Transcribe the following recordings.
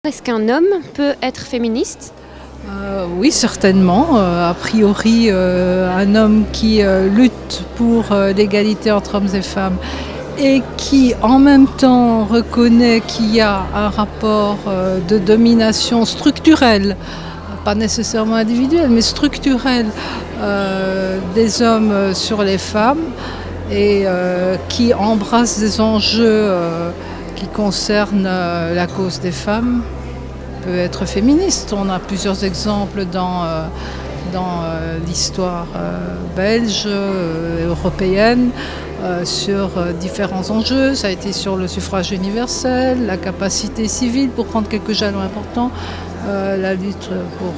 Est-ce qu'un homme peut être féministe? Oui, certainement. A priori, un homme qui lutte pour l'égalité entre hommes et femmes et qui en même temps reconnaît qu'il y a un rapport de domination structurelle, pas nécessairement individuelle, mais structurelle des hommes sur les femmes et qui embrasse des enjeux qui concernent la cause des femmes peut être féministe. On a plusieurs exemples dans l'histoire belge, européenne, sur différents enjeux. Ça a été sur le suffrage universel, la capacité civile pour prendre quelques jalons importants, la lutte pour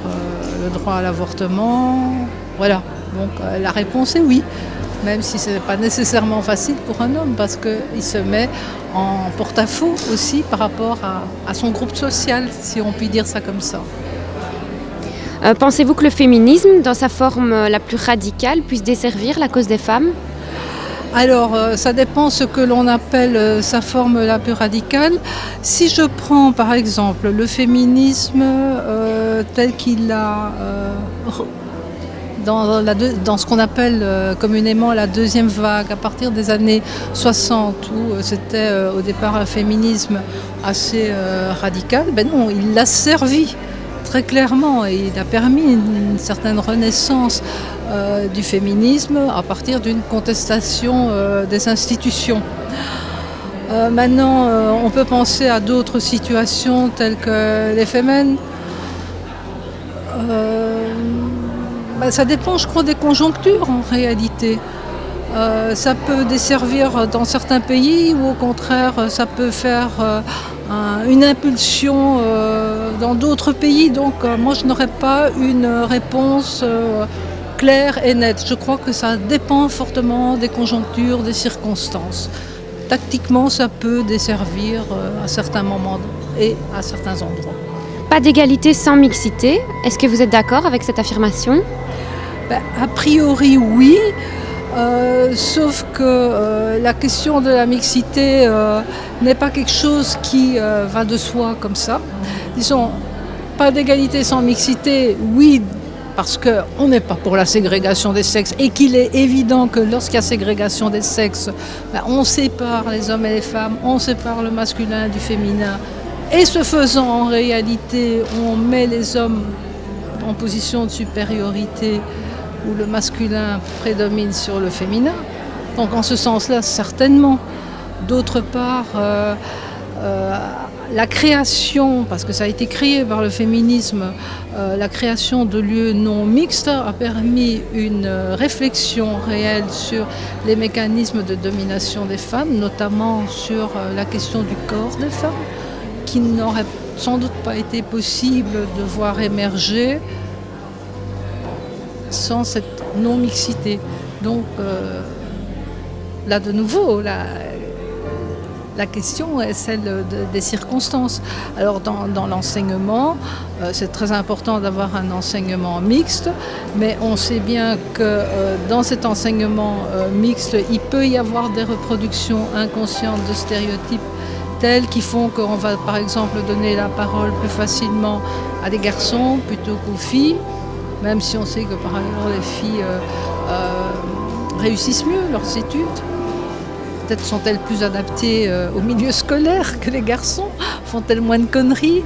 le droit à l'avortement. Voilà, donc la réponse est oui. Même si ce n'est pas nécessairement facile pour un homme, parce qu'il se met en porte-à-faux aussi par rapport à son groupe social, si on peut dire ça comme ça. Pensez-vous que le féminisme, dans sa forme la plus radicale, puisse desservir la cause des femmes? Alors, ça dépend ce que l'on appelle sa forme la plus radicale. Si je prends par exemple le féminisme tel qu'il a dans ce qu'on appelle communément la deuxième vague, à partir des années 60, où c'était au départ un féminisme assez radical, ben non, il l'a servi très clairement et il a permis une certaine renaissance du féminisme à partir d'une contestation des institutions. Maintenant, on peut penser à d'autres situations telles que les Femen. Ça dépend, je crois, des conjonctures en réalité. Ça peut desservir dans certains pays ou au contraire, ça peut faire une impulsion dans d'autres pays. Donc moi, je n'aurais pas une réponse claire et nette. Je crois que ça dépend fortement des conjonctures, des circonstances. Tactiquement, ça peut desservir à certains moments et à certains endroits. Pas d'égalité sans mixité. Est-ce que vous êtes d'accord avec cette affirmation? A priori, oui. Sauf que la question de la mixité n'est pas quelque chose qui va de soi comme ça. Disons, pas d'égalité sans mixité, oui, parce qu'on n'est pas pour la ségrégation des sexes et qu'il est évident que lorsqu'il y a ségrégation des sexes, on sépare les hommes et les femmes, on sépare le masculin du féminin. Et ce faisant, en réalité, on met les hommes en position de supériorité où le masculin prédomine sur le féminin. Donc en ce sens-là, certainement. D'autre part, la création, parce que ça a été créé par le féminisme, la création de lieux non mixtes a permis une réflexion réelle sur les mécanismes de domination des femmes, notamment sur la question du corps des femmes, qui n'aurait sans doute pas été possible de voir émerger sans cette non-mixité. Donc là de nouveau, la question est celle des circonstances. Alors dans l'enseignement, c'est très important d'avoir un enseignement mixte, mais on sait bien que dans cet enseignement mixte, il peut y avoir des reproductions inconscientes de stéréotypes tels qui font qu'on va par exemple donner la parole plus facilement à des garçons plutôt qu'aux filles, même si on sait que par ailleurs les filles réussissent mieux leurs études. Peut-être sont-elles plus adaptées au milieu scolaire que les garçons, font-elles moins de conneries,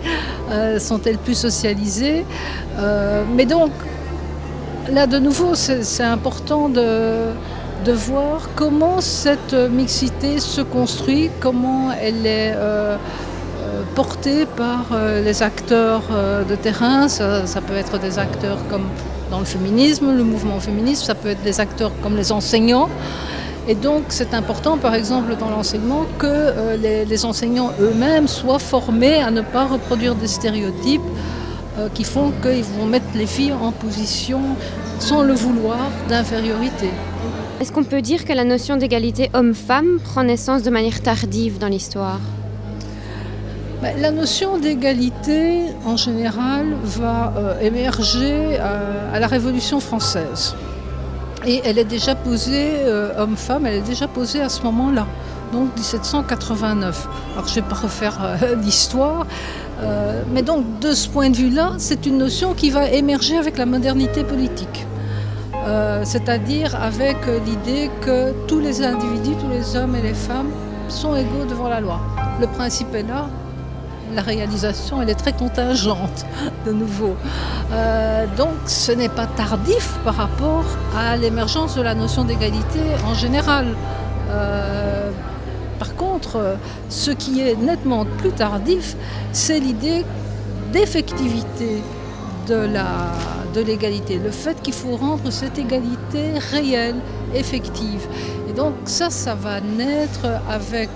sont-elles plus socialisées. Mais donc, là de nouveau, c'est important de voir comment cette mixité se construit, comment elle est portée par les acteurs de terrain. Ça peut être des acteurs comme dans le féminisme, le mouvement féministe, ça peut être des acteurs comme les enseignants. Et donc c'est important, par exemple, dans l'enseignement, que les enseignants eux-mêmes soient formés à ne pas reproduire des stéréotypes qui font qu'ils vont mettre les filles en position, sans le vouloir, d'infériorité. Est-ce qu'on peut dire que la notion d'égalité homme-femme prend naissance de manière tardive dans l'histoire? La notion d'égalité, en général, va émerger à la Révolution française. Et elle est déjà posée, homme-femme, elle est déjà posée à ce moment-là. donc 1789. Alors je ne vais pas refaire l'histoire, Mais donc, de ce point de vue-là, c'est une notion qui va émerger avec la modernité politique. C'est-à-dire avec l'idée que tous les individus, tous les hommes et les femmes sont égaux devant la loi. Le principe est là, la réalisation elle est très contingente de nouveau. Donc ce n'est pas tardif par rapport à l'émergence de la notion d'égalité en général. Par contre, ce qui est nettement plus tardif, c'est l'idée d'effectivité de l'égalité, le fait qu'il faut rendre cette égalité réelle, effective. Et donc ça va naître avec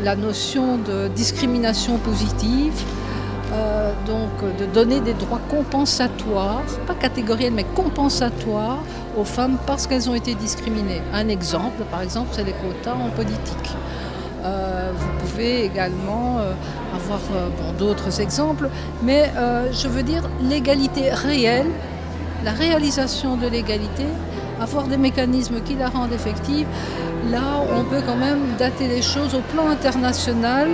la notion de discrimination positive, donc de donner des droits compensatoires, pas catégoriels mais compensatoires aux femmes parce qu'elles ont été discriminées. Un exemple, par exemple, c'est les quotas en politique. Vous pouvez également avoir d'autres exemples, mais je veux dire l'égalité réelle, la réalisation de l'égalité, avoir des mécanismes qui la rendent effective. Là, on peut quand même dater les choses au plan international.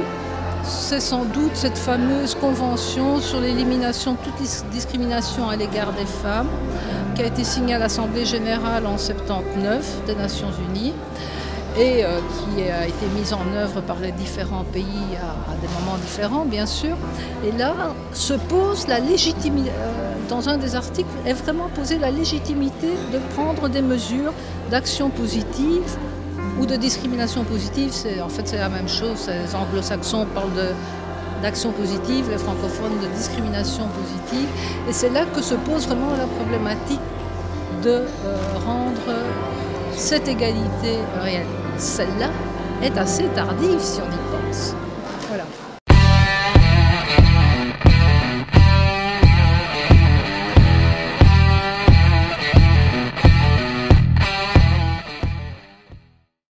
C'est sans doute cette fameuse convention sur l'élimination de toute discrimination à l'égard des femmes qui a été signée à l'Assemblée générale en 1979 des Nations Unies et qui a été mise en œuvre par les différents pays à des moments différents, bien sûr. Et là, se pose la légitimité, dans un des articles, est vraiment posée la légitimité de prendre des mesures d'action positive ou de discrimination positive. En fait, c'est la même chose. Les anglo-saxons parlent d'action positive, les francophones de discrimination positive. Et c'est là que se pose vraiment la problématique de rendre cette égalité réelle. Celle-là est assez tardive si on y pense.